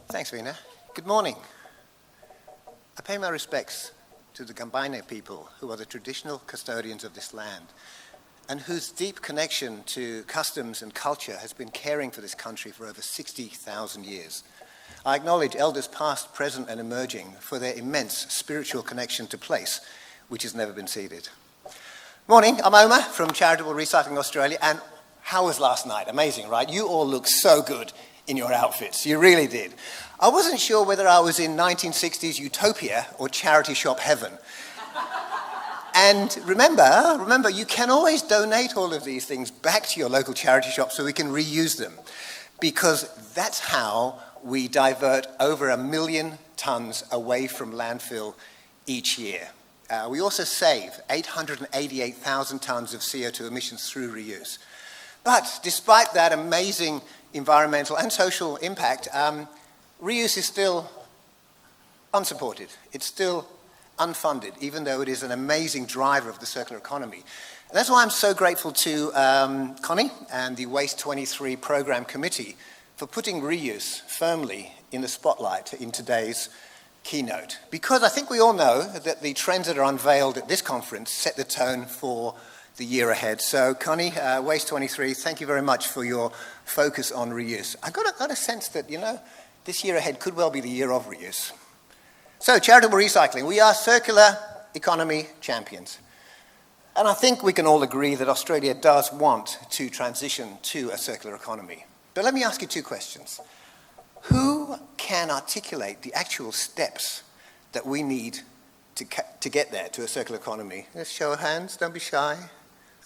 Thanks, Veena. Good morning. I pay my respects to the Gambaine people, who are the traditional custodians of this land, and whose deep connection to customs and culture has been caring for this country for over 60,000 years. I acknowledge elders past, present, and emerging for their immense spiritual connection to place, which has never been ceded. Morning, I'm Omer from Charitable Recycling Australia, and how was last night? Amazing, right? You all look so good in your outfits. You really did. I wasn't sure whether I was in 1960s utopia or charity shop heaven. And remember, you can always donate all of these things back to your local charity shop so we can reuse them, because that's how we divert over 1 million tonnes away from landfill each year. We also save 888,000 tonnes of CO2 emissions through reuse. But despite that amazing environmental and social impact, reuse is still unsupported. It's still unfunded, even though it is an amazing driver of the circular economy. And that's why I'm so grateful to Connie and the Waste 23 Programme Committee for putting reuse firmly in the spotlight in today's keynote. Because I think we all know that the trends that are unveiled at this conference set the tone for the year ahead. So Connie, Waste 23, thank you very much for your focus on reuse. I got a sense that, this year ahead could well be the year of reuse. So charitable recycling, we are circular economy champions. And I think we can all agree that Australia does want to transition to a circular economy. But let me ask you two questions. Who can articulate the actual steps that we need to get there, to a circular economy? Let's show of hands, don't be shy.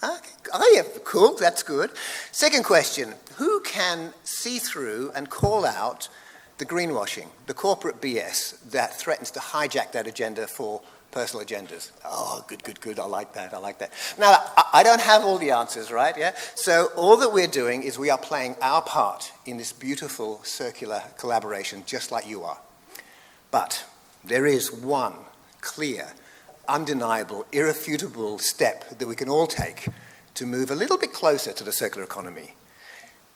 Okay. Oh yeah, cool, that's good. Second question, who can see through and call out the greenwashing, the corporate BS that threatens to hijack that agenda for personal agendas? Oh, good, I like that. Now, I don't have all the answers, right, yeah? So all that we're doing is we are playing our part in this beautiful circular collaboration, just like you are. But there is one clear, undeniable, irrefutable step that we can all take to move a little bit closer to the circular economy,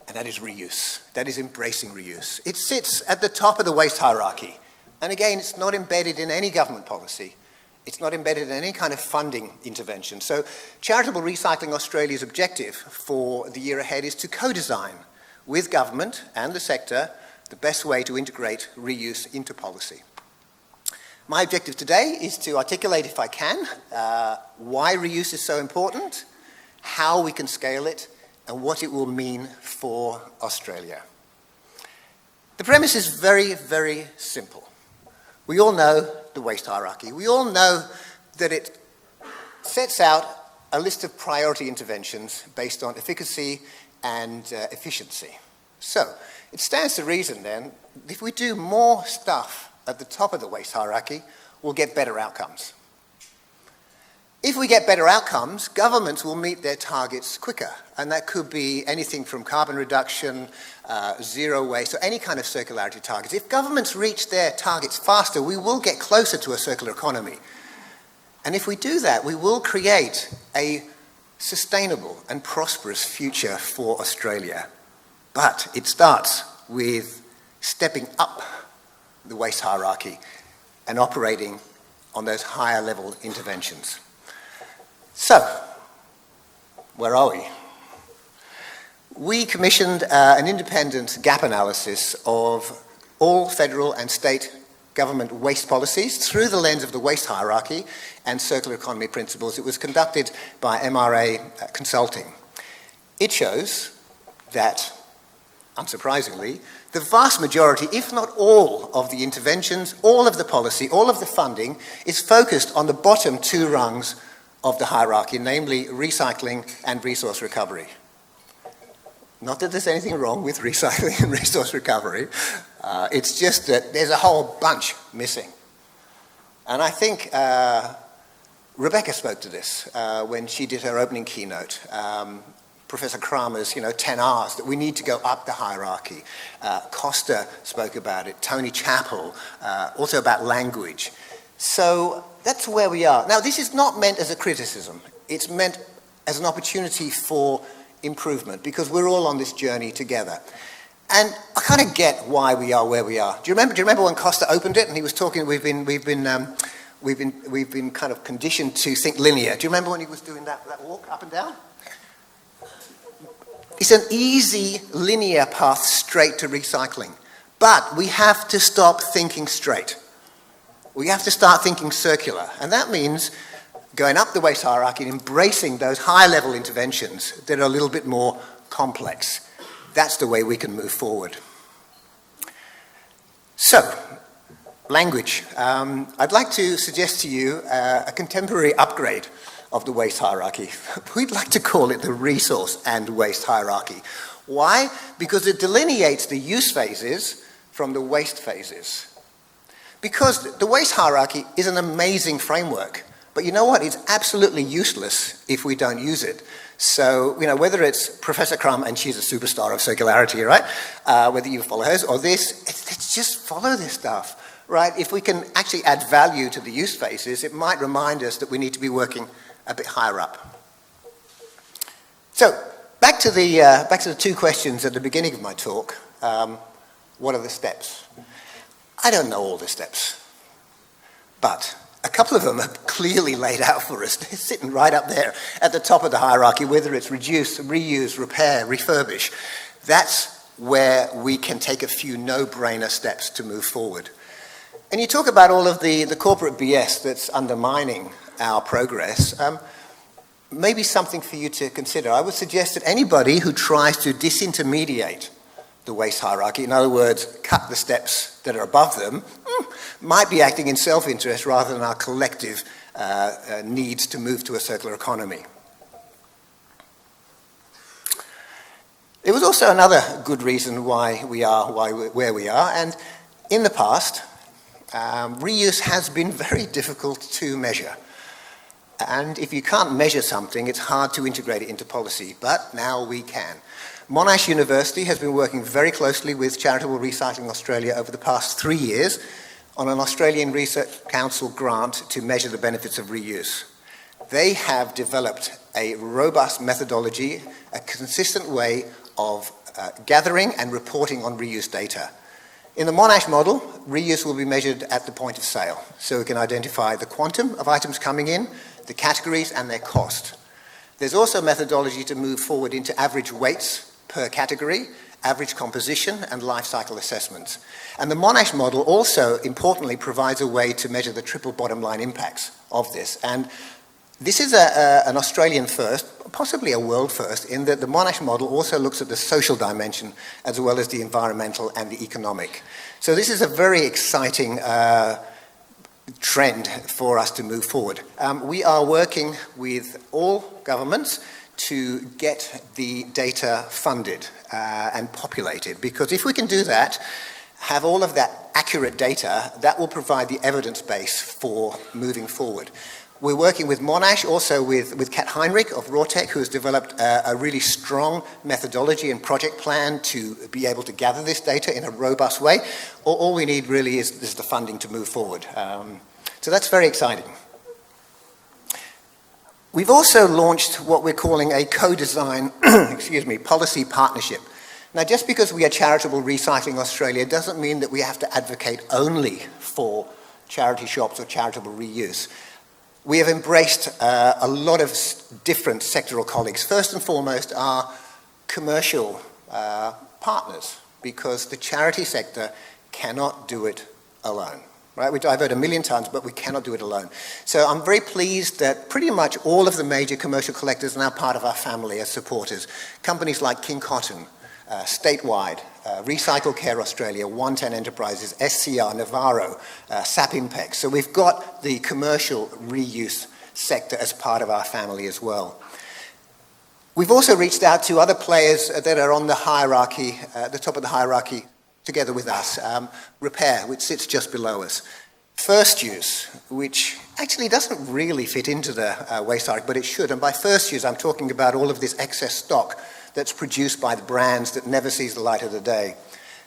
and that is reuse. That is embracing reuse. It sits at the top of the waste hierarchy, and again, it's not embedded in any government policy. It's not embedded in any kind of funding intervention. So Charitable Recycling Australia's objective for the year ahead is to co-design with government and the sector the best way to integrate reuse into policy. My objective today is to articulate, if I can, why reuse is so important, how we can scale it, and what it will mean for Australia. The premise is very, very simple. We all know the waste hierarchy. We all know that it sets out a list of priority interventions based on efficacy and efficiency. So it stands to reason then, if we do more stuff at the top of the waste hierarchy, we'll get better outcomes. If we get better outcomes, governments will meet their targets quicker, and that could be anything from carbon reduction, zero waste, or any kind of circularity targets. If governments reach their targets faster, we will get closer to a circular economy. And if we do that, we will create a sustainable and prosperous future for Australia. But it starts with stepping up the waste hierarchy and operating on those higher level interventions. So, where are we? We commissioned an independent gap analysis of all federal and state government waste policies through the lens of the waste hierarchy and circular economy principles. It was conducted by MRA Consulting. It shows that, unsurprisingly, the vast majority, if not all, of the interventions, all of the policy, all of the funding is focused on the bottom two rungs of the hierarchy, namely recycling and resource recovery. Not that there's anything wrong with recycling and resource recovery, it's just that there's a whole bunch missing. And I think Rebecca spoke to this when she did her opening keynote. Professor Kramer's, 10 R's, that we need to go up the hierarchy. Costa spoke about it, Tony Chappell, also about language. So that's where we are. Now, this is not meant as a criticism. It's meant as an opportunity for improvement, because we're all on this journey together. And I kind of get why we are where we are. Do you remember when Costa opened it and he was talking? We've been kind of conditioned to think linear. Do you remember when he was doing that walk up and down? It's an easy linear path straight to recycling, but we have to stop thinking straight. We have to start thinking circular, and that means going up the waste hierarchy and embracing those high-level interventions that are a little bit more complex. That's the way we can move forward. So, language. I'd like to suggest to you a contemporary upgrade of the waste hierarchy. We'd like to call it the resource and waste hierarchy. Why? Because it delineates the use phases from the waste phases. Because the waste hierarchy is an amazing framework, but you know what? It's absolutely useless if we don't use it. So, whether it's Professor Crum, and she's a superstar of circularity, right? Whether you follow hers or this, let's just follow this stuff, right? If we can actually add value to the use phases, it might remind us that we need to be working a bit higher up. So, back to the two questions at the beginning of my talk. What are the steps? I don't know all the steps, but a couple of them are clearly laid out for us. They're sitting right up there at the top of the hierarchy, whether it's reduce, reuse, repair, refurbish. That's where we can take a few no-brainer steps to move forward. And you talk about all of the corporate BS that's undermining our progress. Maybe something for you to consider. I would suggest that anybody who tries to disintermediate the waste hierarchy, in other words, cut the steps that are above them, might be acting in self-interest rather than our collective needs to move to a circular economy. There was also another good reason why we're where we are, and in the past, reuse has been very difficult to measure. And if you can't measure something, it's hard to integrate it into policy, but now we can. Monash University has been working very closely with Charitable Recycling Australia over the past 3 years on an Australian Research Council grant to measure the benefits of reuse. They have developed a robust methodology, a consistent way of gathering and reporting on reuse data. In the Monash model, reuse will be measured at the point of sale, so we can identify the quantum of items coming in, the categories and their cost. There's also a methodology to move forward into average weights per category, average composition and life cycle assessments. And the Monash model also, importantly, provides a way to measure the triple bottom line impacts of this. And this is an Australian first, possibly a world first, in that the Monash model also looks at the social dimension as well as the environmental and the economic. So this is a very exciting trend for us to move forward. We are working with all governments to get the data funded and populated, because if we can do that, have all of that accurate data, that will provide the evidence base for moving forward. We're working with Monash, also with Kat Heinrich of Rawtech, who has developed a really strong methodology and project plan to be able to gather this data in a robust way. All we need really is the funding to move forward. So that's very exciting. We've also launched what we're calling a co-design policy partnership. Now, just because we are Charitable Recycling Australia doesn't mean that we have to advocate only for charity shops or charitable reuse. We have embraced a lot of different sectoral colleagues. First and foremost, our commercial partners, because the charity sector cannot do it alone. Right? We divert 1 million tonnes, but we cannot do it alone. So I'm very pleased that pretty much all of the major commercial collectors are now part of our family as supporters. Companies like King Cotton, Statewide, Recycle Care Australia, 110 Enterprises, SCR, Navarro, SAP Impex. So we've got the commercial reuse sector as part of our family as well. We've also reached out to other players that are on the hierarchy, at the top of the hierarchy, together with us. Repair, which sits just below us. First use, which actually doesn't really fit into the waste hierarchy, but it should. And by first use, I'm talking about all of this excess stock that's produced by the brands that never sees the light of the day.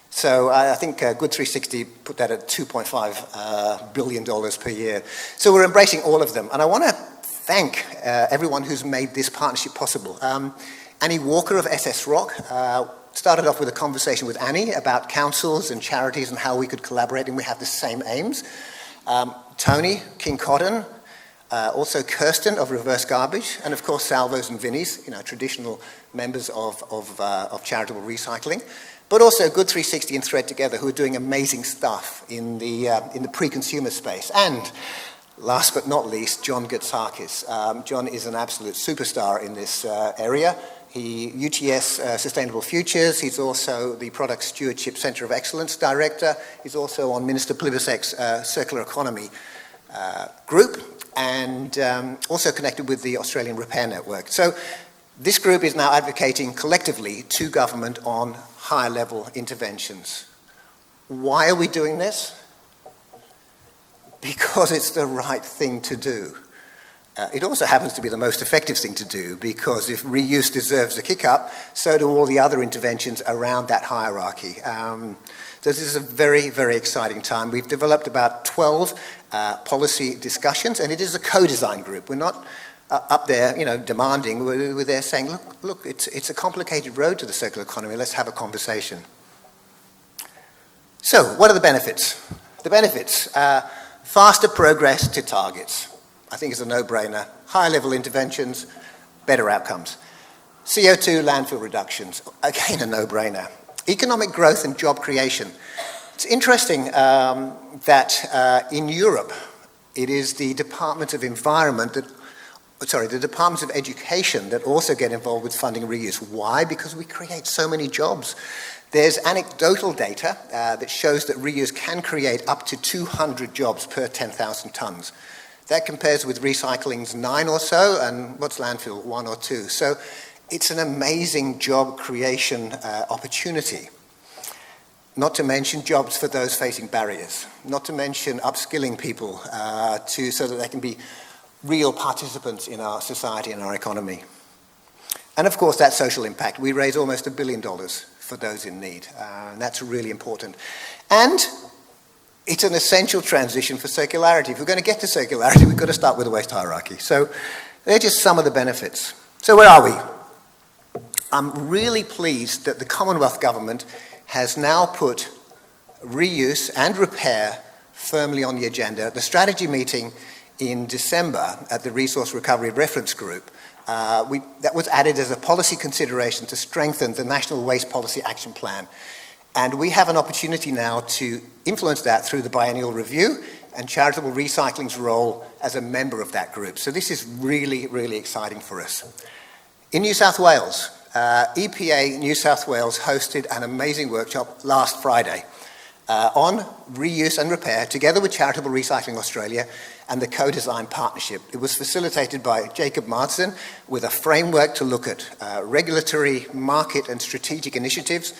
So I think Good 360 put that at $2.5 billion per year. So we're embracing all of them. And I want to thank everyone who's made this partnership possible. Annie Walker of SS Rock, started off with a conversation with Annie about councils and charities and how we could collaborate, and we have the same aims. Tony, King Cotton, also Kirsten of Reverse Garbage, and of course Salvos and Vinnies, traditional members of Charitable Recycling, but also Good 360 and Thread Together, who are doing amazing stuff in the pre-consumer space. And last but not least, John Gatsakis. John is an absolute superstar in this area. UTS Sustainable Futures. He's also the Product Stewardship Centre of Excellence Director. He's also on Minister Plibersek's Circular Economy group, and also connected with the Australian Repair Network. So this group is now advocating collectively to government on higher level interventions. Why are we doing this? Because it's the right thing to do. It also happens to be the most effective thing to do, because if reuse deserves a kick-up, so do all the other interventions around that hierarchy. So this is a very, very exciting time. We've developed about 12 policy discussions, and it is a co-design group. We're not up there, demanding. We're there saying, look, it's a complicated road to the circular economy. Let's have a conversation. So, what are the benefits? The benefits: faster progress to targets. I think it's a no-brainer. High-level interventions, better outcomes. CO2 landfill reductions, again a no-brainer. Economic growth and job creation. It's interesting that in Europe, it is the Departments of the Departments of Education that also get involved with funding reuse. Why? Because we create so many jobs. There's anecdotal data that shows that reuse can create up to 200 jobs per 10,000 tonnes. That compares with recycling's 9 or so, and what's landfill, 1 or 2. So it's an amazing job creation opportunity. Not to mention jobs for those facing barriers. Not to mention upskilling people so that they can be real participants in our society and our economy. And of course, that social impact. We raise almost $1 billion for those in need, and that's really important. And it's an essential transition for circularity. If we're going to get to circularity, we've got to start with the waste hierarchy. So they're just some of the benefits. So where are we? I'm really pleased that the Commonwealth Government has now put reuse and repair firmly on the agenda. At the strategy meeting in December at the Resource Recovery Reference Group, that was added as a policy consideration to strengthen the National Waste Policy Action Plan. And we have an opportunity now to influence that through the biennial review and Charitable Recycling's role as a member of that group. So this is really, really exciting for us. In New South Wales, EPA New South Wales hosted an amazing workshop last Friday on reuse and repair, together with Charitable Recycling Australia and the Co-Design Partnership. It was facilitated by Jacob Marsden with a framework to look at regulatory, market and strategic initiatives.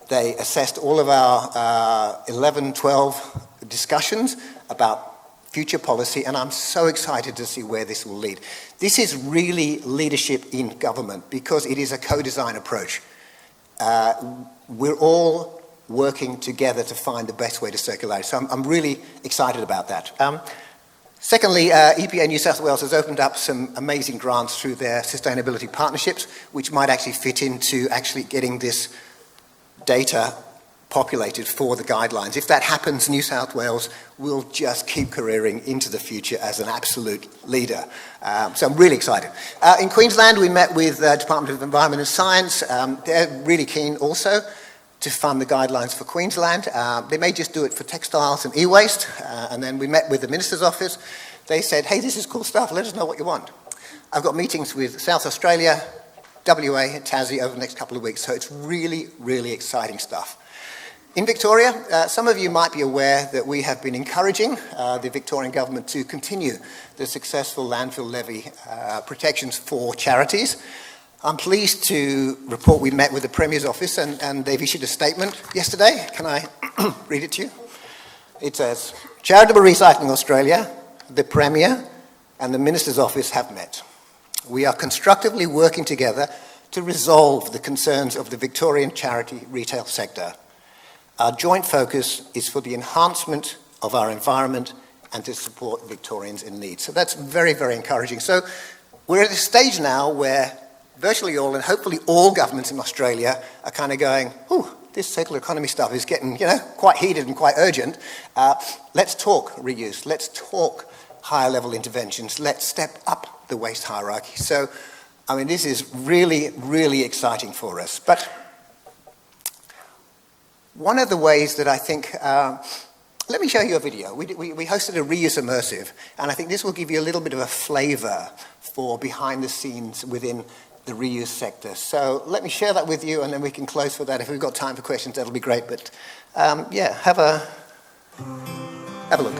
They assessed all of our 11, 12 discussions about future policy, and I'm so excited to see where this will lead. This is really leadership in government because it is a co-design approach. We're all working together to find the best way to circularity. So I'm really excited about that. Secondly, EPA New South Wales has opened up some amazing grants through their sustainability partnerships, which might actually fit into actually getting this data populated for the guidelines. If that happens, New South Wales will just keep careering into the future as an absolute leader. So I'm really excited. In Queensland, we met with the Department of Environment and Science. They're really keen also to fund the guidelines for Queensland. They may just do it for textiles and e-waste. And then we met with the Minister's Office. They said, hey, this is cool stuff. Let us know what you want. I've got meetings with South Australia, WA, Tassie over the next couple of weeks. So it's really, really exciting stuff. In Victoria, some of you might be aware that we have been encouraging the Victorian government to continue the successful landfill levy protections for charities. I'm pleased to report we met with the Premier's office and they've issued a statement yesterday. Can I read it to you? It says, Charitable Recycling Australia, the Premier and the Minister's office have met. We are constructively working together to resolve the concerns of the Victorian charity retail sector. Our joint focus is for the enhancement of our environment and to support Victorians in need. So that's very, very encouraging. So we're at a stage now where virtually all and hopefully all governments in Australia are kind of going, ooh, this circular economy stuff is getting, quite heated and quite urgent. Let's talk reuse. Let's talk higher level interventions. Let's step up the waste hierarchy. So, I mean, this is really, really exciting for us. But one of the ways that I think, let me show you a video. We hosted a reuse immersive, and I think this will give you a little bit of a flavour for behind the scenes within the reuse sector. So let me share that with you, and then we can close for that. If we've got time for questions, that'll be great. But yeah, have a look.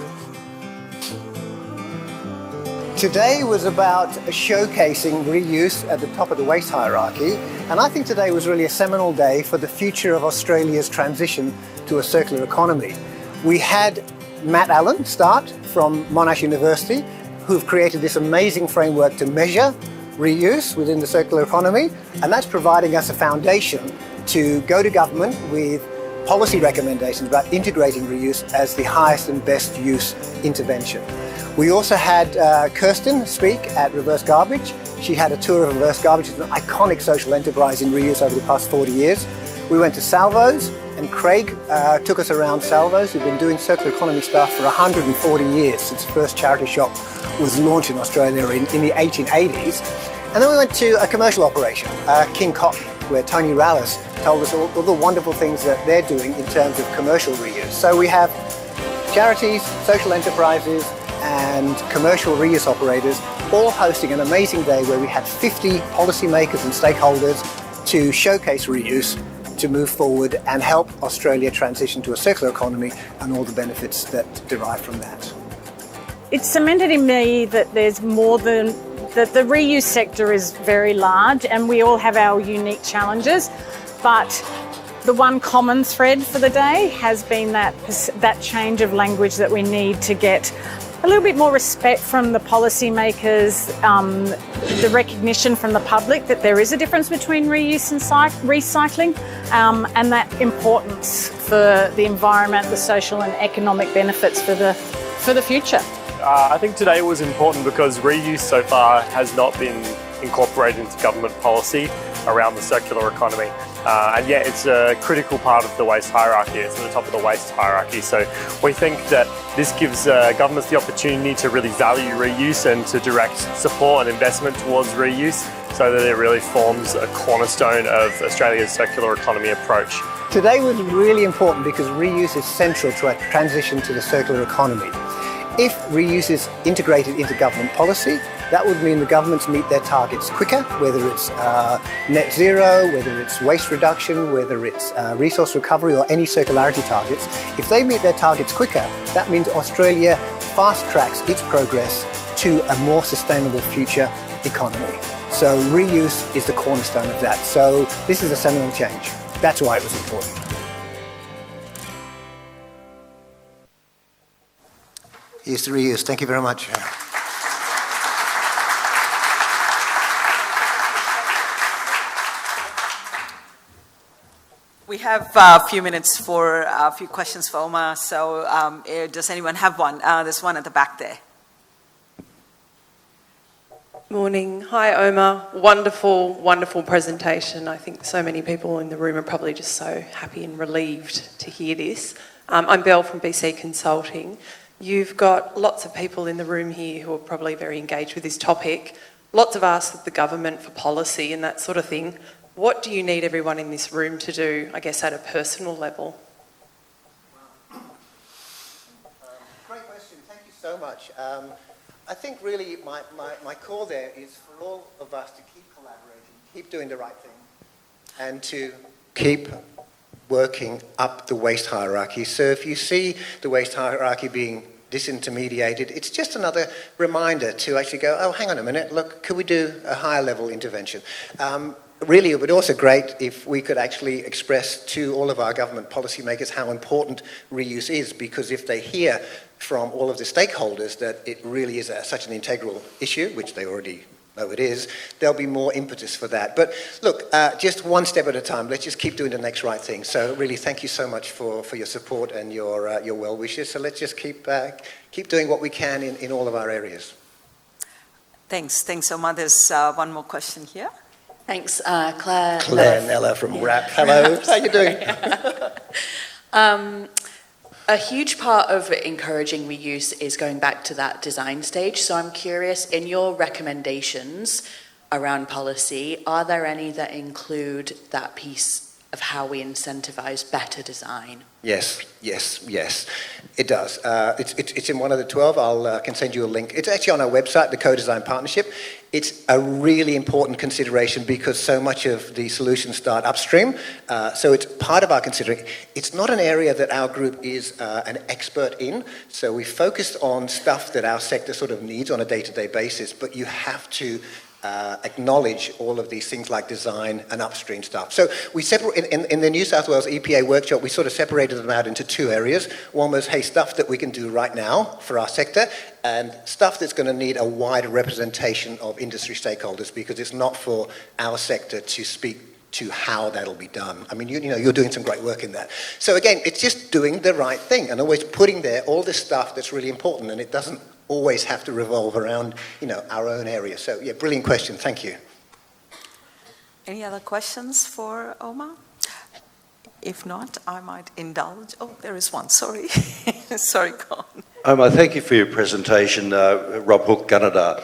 Today was about showcasing reuse at the top of the waste hierarchy, and I think today was really a seminal day for the future of Australia's transition to a circular economy. We had Matt Allen start from Monash University, who've created this amazing framework to measure reuse within the circular economy, and that's providing us a foundation to go to government with policy recommendations about integrating reuse as the highest and best use intervention. We also had Kirsten speak at Reverse Garbage. She had a tour of Reverse Garbage. It's an iconic social enterprise in reuse over the past 40 years. We went to Salvos, and Craig took us around Salvos, who've been doing circular economy stuff for 140 years, since the first charity shop was launched in Australia in the 1880s. And then we went to a commercial operation, King Cotton, where Tony Rallis told us all the wonderful things that they're doing in terms of commercial reuse. So we have charities, social enterprises, and commercial reuse operators all hosting an amazing day where we had 50 policymakers and stakeholders to showcase reuse, to move forward and help Australia transition to a circular economy and all the benefits that derive from that. It's cemented in me that there's more than, that the reuse sector is very large and we all have our unique challenges, but the one common thread for the day has been that change of language that we need to get a little bit more respect from the policymakers, the recognition from the public that there is a difference between reuse and recycling, and that importance for the environment, the social and economic benefits for the future. I think today was important because reuse so far has not been incorporated into government policy around the circular economy. And yet it's a critical part of the waste hierarchy. It's at the top of the waste hierarchy. So we think that this gives governments the opportunity to really value reuse and to direct support and investment towards reuse so that it really forms a cornerstone of Australia's circular economy approach. Today was really important because reuse is central to our transition to the circular economy. If reuse is integrated into government policy, that would mean the governments meet their targets quicker, whether it's net zero, whether it's waste reduction, whether it's resource recovery or any circularity targets. If they meet their targets quicker, that means Australia fast tracks its progress to a more sustainable future economy. So reuse is the cornerstone of that. So this is a seminal change. That's why it was important. Here's the reuse. Thank you very much. We have a few minutes for a few questions for Omer. So does anyone have one? There's one at the back there. Morning. Hi, Omer. Wonderful, wonderful presentation. I think so many people in the room are probably just so happy and relieved to hear this. I'm Belle from BC Consulting. You've got lots of people in the room here who are probably very engaged with this topic. Lots of asks of the government for policy and that sort of thing. What do you need everyone in this room to do, I guess, at a personal level? Great question. Thank you so much. I think really my call there is for all of us to keep collaborating, keep doing the right thing, and to keep working up the waste hierarchy. So if you see the waste hierarchy being disintermediated, it's just another reminder to actually go, oh, hang on a minute, look, could we do a higher level intervention? Really, it would also be great if we could actually express to all of our government policymakers how important reuse is, because if they hear from all of the stakeholders that it really is such an integral issue, which they already know it is, there'll be more impetus for that. But look, just one step at a time. Let's just keep doing the next right thing. So really, thank you so much for your support and your well wishes. So let's just keep doing what we can in all of our areas. Thanks, Omer. There's one more question here. Thanks, Claire. Claire Nella from RAP. Hello, how you doing? A huge part of encouraging reuse is going back to that design stage. So I'm curious, in your recommendations around policy, are there any that include that piece of how we incentivise better design? Yes, it does. It's in one of the 12. I can send you a link. It's actually on our website, the Co-Design Partnership. It's a really important consideration because so much of the solutions start upstream. So it's part of our considering. It's not an area that our group is an expert in. So we focused on stuff that our sector sort of needs on a day-to-day basis, but you have to acknowledge all of these things like design and upstream stuff. So we separate in the New South Wales EPA workshop, we sort of separated them out into two areas. One was, hey, stuff that we can do right now for our sector, and stuff that's going to need a wider representation of industry stakeholders, because it's not for our sector to speak to how that'll be done. I mean, you know, you're doing some great work in that. So again, it's just doing the right thing and always putting there all this stuff that's really important, and it doesn't always have to revolve around, you know, our own area. So yeah, brilliant question. Thank you. Any other questions for Omer? If not, I might indulge. Oh, there is one. Sorry. Sorry, Con. Omer, thank you for your presentation, Rob Hook, Gunnedah.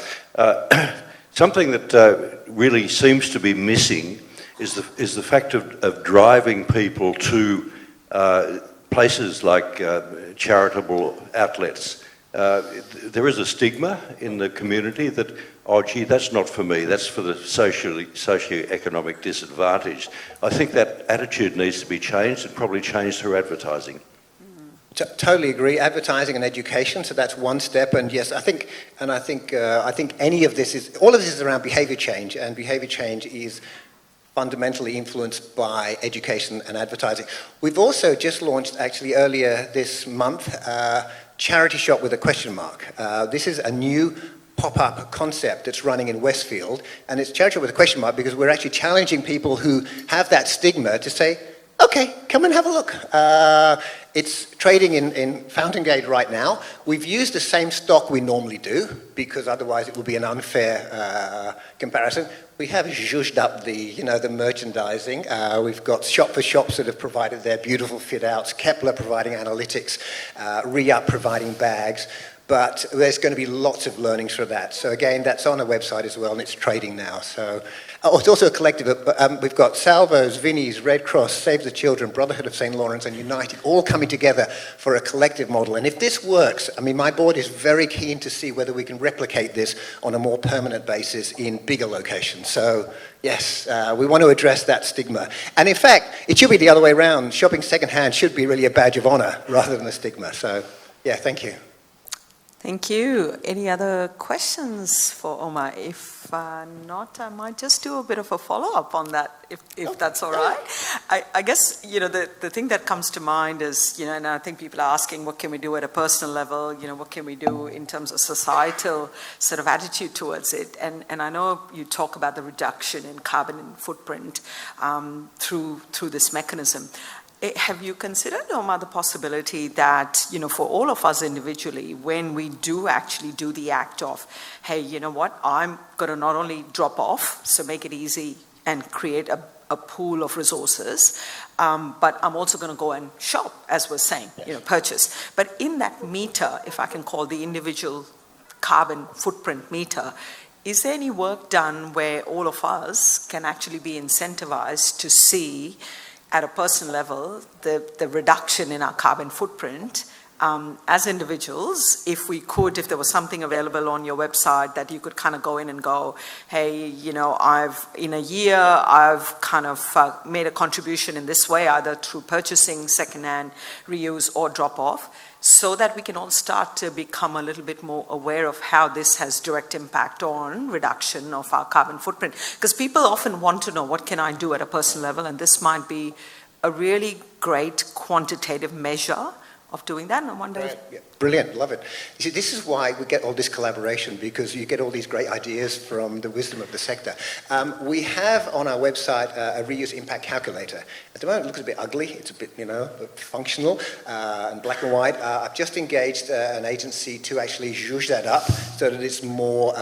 Something that really seems to be missing is the fact of driving people to places like charitable outlets. There is a stigma in the community that, oh gee, that's not for me, that's for the socio-economic disadvantaged. I think that attitude needs to be changed, and probably changed through advertising. Totally agree. Advertising and education, so that's one step. And yes, I think any of this is, all of this is around behaviour change, and behaviour change is fundamentally influenced by education and advertising. We've also just launched, actually earlier this month, Charity Shop with a question mark. This is a new pop-up concept that's running in Westfield, and it's Charity Shop with a question mark because we're actually challenging people who have that stigma to say, okay, come and have a look. It's trading in Fountain Gate right now. We've used the same stock we normally do because otherwise it would be an unfair comparison. We have zhuzhed up the merchandising. We've got shop-for-shops that have provided their beautiful fit-outs, Kepler providing analytics, Re-Up providing bags, but there's going to be lots of learnings for that. So again, that's on our website as well, and it's trading now. So it's also a collective. We've got Salvos, Vinnie's, Red Cross, Save the Children, Brotherhood of St. Lawrence, and United, all coming together for a collective model. And if this works, I mean, my board is very keen to see whether we can replicate this on a more permanent basis in bigger locations. So yes, we want to address that stigma. And in fact, it should be the other way around. Shopping secondhand should be really a badge of honor rather than a stigma. So yeah, thank you. Thank you. Any other questions for Omer? If not, I might just do a bit of a follow-up on that, if that's all right. I guess, the thing that comes to mind is, and I think people are asking, what can we do at a personal level? What can we do in terms of societal sort of attitude towards it? And I know you talk about the reduction in carbon footprint through this mechanism. Have you considered, Omer, the possibility that, for all of us individually, when we do actually do the act of, hey, you know what, I'm going to not only drop off, so make it easy and create a pool of resources, but I'm also going to go and shop, as we're saying, purchase. But in that meter, if I can call the individual carbon footprint meter, is there any work done where all of us can actually be incentivized to see at a personal level, the reduction in our carbon footprint as individuals, if there was something available on your website that you could kind of go in and go, hey, in a year, I've kind of made a contribution in this way, either through purchasing secondhand, reuse, or drop off, so that we can all start to become a little bit more aware of how this has direct impact on reduction of our carbon footprint. Because people often want to know, what can I do at a personal level? And this might be a really great quantitative measure of doing that. And I wonder Yeah. Brilliant, love it. You see, this is why we get all this collaboration, because you get all these great ideas from the wisdom of the sector. We have on our website a reuse impact calculator. At the moment, it looks a bit ugly. It's a bit, functional and black and white. I've just engaged an agency to actually zhuzh that up so that it's more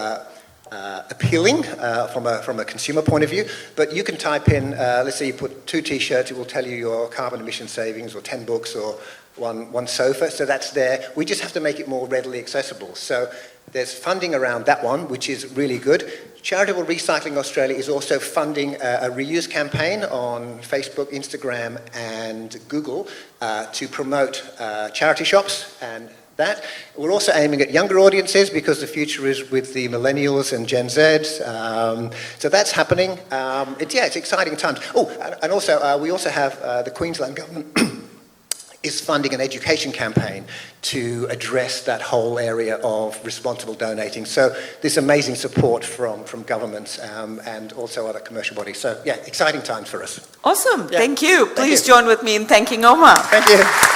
appealing from a consumer point of view, but you can type in, let's say you put 2 t-shirts, it will tell you your carbon emission savings, or 10 books, or one sofa, so that's there. We just have to make it more readily accessible. So there's funding around that one, which is really good. Charitable Recycling Australia is also funding a reuse campaign on Facebook, Instagram, and Google to promote charity shops and that. We're also aiming at younger audiences because the future is with the millennials and Gen Z. So that's happening. It's exciting times. Oh, and also we also have the Queensland government is funding an education campaign to address that whole area of responsible donating. So there's amazing support from governments and also other commercial bodies. So yeah, exciting times for us. Awesome. Yeah. Thank you. Please you. join with me in thanking Omer. Thank you.